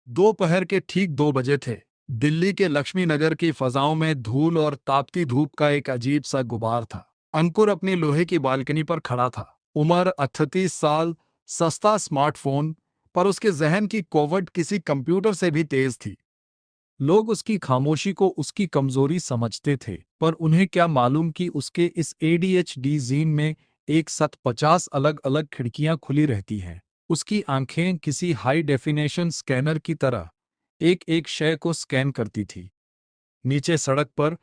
दोपहर के ठीक 2 बजे थे। दिल्ली के लक्ष्मी नगर की फजाओं में धूल और तापती धूप का एक अजीब सा गुबार था। अंकुर अपनी लोहे की बालकनी पर खड़ा था। उम्र 38 साल, सस्ता स्मार्टफोन, पर उसके जहन की कोवट किसी कंप्यूटर से भी तेज थी। लोग उसकी खामोशी को उसकी कमजोरी समझते थे, पर उन्हें क्या मालूम कि उसके इस एडीएचडी जीन में एक साथ 50 अलग अलग खिड़कियां खुली रहती हैं। उसकी आंखें किसी हाई डेफिनेशन स्कैनर की तरह एक एक शय को स्कैन करती थी। नीचे सड़क पर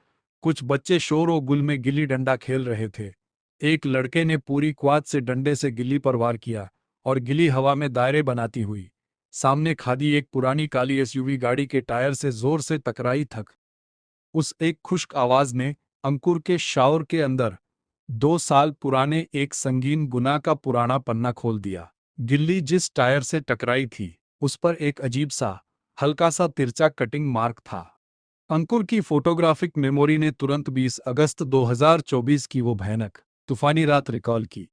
कुछ बच्चे शोर और गुल में गिल्ली डंडा खेल रहे थे। एक लड़के ने पूरी क्वाद से डंडे से गिल्ली पर वार किया और गिल्ली हवा में दायरे बनाती हुई सामने खादी एक पुरानी काली एसयूवी गाड़ी के टायर से जोर से टकराई। थक उस एक खुश्क आवाज ने अंकुर के शावर के अंदर 2 साल पुराने एक संगीन गुनाह का पुराना पन्ना खोल दिया। गिल्ली जिस टायर से टकराई थी उस पर एक अजीब सा हल्का सा तिरछा कटिंग मार्क था। अंकुर की फोटोग्राफिक मेमोरी ने तुरंत 20 अगस्त 2024 की वो भयानक तूफानी रात रिकॉल की।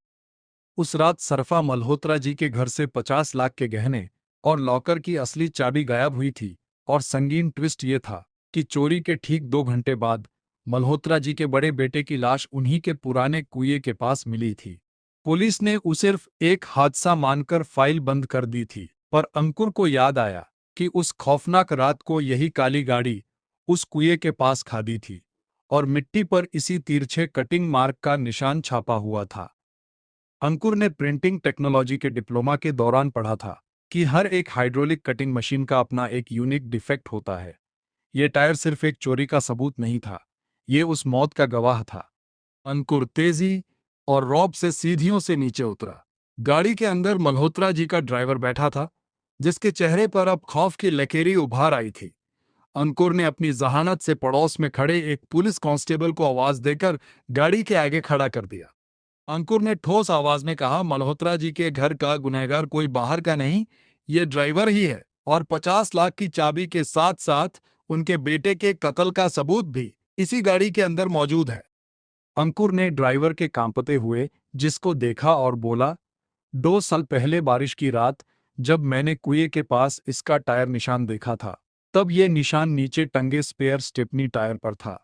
उस रात सरफा मल्होत्रा जी के घर से 50 लाख के गहने और लॉकर की असली चाबी गायब हुई थी। और संगीन ट्विस्ट ये था कि चोरी के ठीक 2 घंटे बाद मल्होत्रा जी के बड़े बेटे की लाश उन्हीं के पुराने कुएं के पास मिली थी। पुलिस ने उसे सिर्फ एक हादसा मानकर फाइल बंद कर दी थी, पर अंकुर को याद आया कि उस खौफनाक रात को यही काली गाड़ी उस कुएं के पास खादी थी और मिट्टी पर इसी तिरछे कटिंग मार्क का निशान छापा हुआ था। अंकुर ने प्रिंटिंग टेक्नोलॉजी के डिप्लोमा के दौरान पढ़ा था कि हर एक हाइड्रोलिक कटिंग मशीन का अपना एक यूनिक डिफेक्ट होता है। यह टायर सिर्फ एक चोरी का सबूत नहीं था, ये उस मौत का गवाह था। अंकुर तेजी और रौब से सीढ़ियों से नीचे उतरा। गाड़ी के अंदर मल्होत्रा जी का ड्राइवर बैठा था, जिसके चेहरे पर अब खौफ की लकीरें उभार आई थी। अंकुर ने अपनी जहानत से पड़ोस में खड़े एक पुलिस कांस्टेबल को आवाज देकर गाड़ी के आगे खड़ा कर दिया। अंकुर ने ठोस आवाज में कहा, मल्होत्रा जी के घर का गुनहगार कोई बाहर का नहीं, ये ड्राइवर ही है, और 50 लाख की चाबी के साथ साथ उनके बेटे के कत्ल का सबूत भी इसी गाड़ी के अंदर मौजूद है। अंकुर ने ड्राइवर के कांपते हुए जिसको देखा और बोला, 2 साल पहले बारिश की रात जब मैंने कुएं के पास इसका टायर निशान देखा था, तब ये निशान नीचे टंगे स्पेयर स्टेपनी टायर पर था।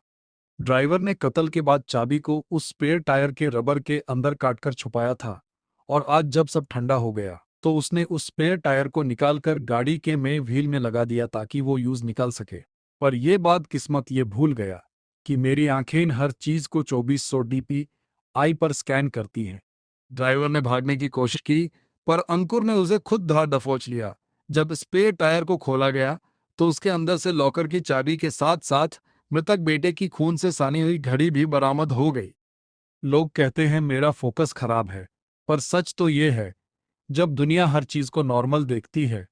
ड्राइवर ने कत्ल के बाद चाबी को उस स्पेयर टायर के रबर के अंदर काटकर छुपाया था, और आज जब सब ठंडा हो गया तो उसने उस स्पेयर टायर को निकालकर गाड़ी के में व्हील में लगा दिया ताकि वो यूज निकाल सके। पर यह बात किस्मत ये भूल गया कि मेरी आंखें हर चीज को 2400 डीपीआई पर स्कैन करती हैं। ड्राइवर ने भागने की कोशिश की, पर अंकुर ने उसे खुद धार दफोच लिया। जब स्पेयर टायर को खोला गया तो उसके अंदर से लॉकर की चाबी के साथ साथ मृतक बेटे की खून से सानी हुई घड़ी भी बरामद हो गई। लोग कहते हैं मेरा फोकस खराब है, पर सच तो ये है, जब दुनिया हर चीज को नॉर्मल देखती है,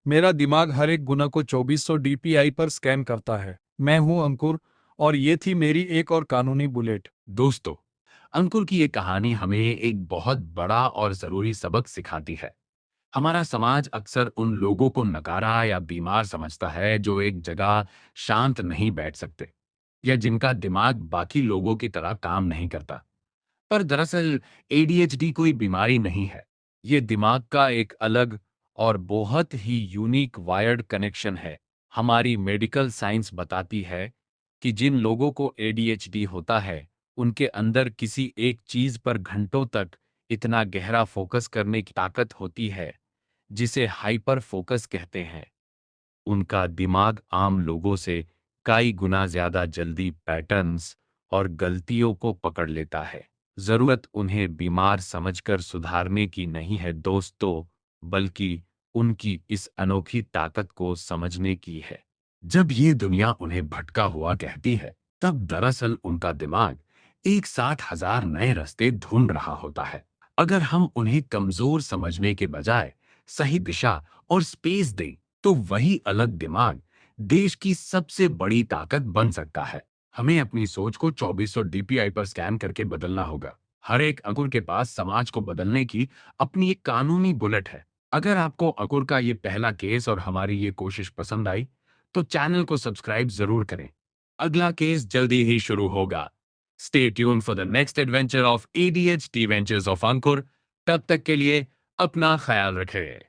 मेरा दिमाग हर एक गुना को 2400 डीपीआई पर स्कैन करता है। मैं हूं अंकुर, और ये थी मेरी एक और कानूनी बुलेट। दोस्तों, अंकुर की ये कहानी हमें एक बहुत बड़ा और जरूरी सबक सिखाती है। हमारा समाज अक्सर उन लोगों को नकारा या बीमार समझता है जो एक जगह शांत नहीं बैठ सकते या जिनका दिमाग बाकी लोगों की तरह काम नहीं करता। पर दरअसल एडीएचडी कोई बीमारी नहीं है। ये दिमाग का एक अलग और बहुत ही यूनिक वायर्ड कनेक्शन है। हमारी मेडिकल साइंस बताती है कि जिन लोगों को एडीएचडी होता है, उनके अंदर किसी एक चीज पर घंटों तक इतना गहरा फोकस करने की ताकत होती है, जिसे हाइपर फोकस कहते हैं। उनका दिमाग आम लोगों से कई गुना ज्यादा जल्दी पैटर्न्स और गलतियों को पकड़ लेता है। जरूरत उन्हें बीमार समझकर सुधारने की नहीं है दोस्तों, बल्कि उनकी इस अनोखी ताकत को समझने की है। जब ये दुनिया उन्हें भटका हुआ कहती है, तब दरअसल उनका दिमाग एक 60,000 नए रास्ते ढूंढ रहा होता है। अगर हम उन्हें कमजोर समझने के बजाय सही दिशा और स्पेस दें, तो वही अलग दिमाग देश की सबसे बड़ी ताकत बन सकता है। हमें अपनी सोच को 2400 डीपीआई पर स्कैन करके बदलना होगा। हर एक अंकुर के पास समाज को बदलने की अपनी एक कानूनी बुलेट है। अगर आपको अंकुर का ये पहला केस और हमारी ये कोशिश पसंद आई, तो चैनल को सब्सक्राइब जरूर करें। अगला केस जल्दी ही शुरू होगा। Stay tune for the next adventure of ADHD ventures of Ankur. तब तक के लिए अपना ख्याल रखें।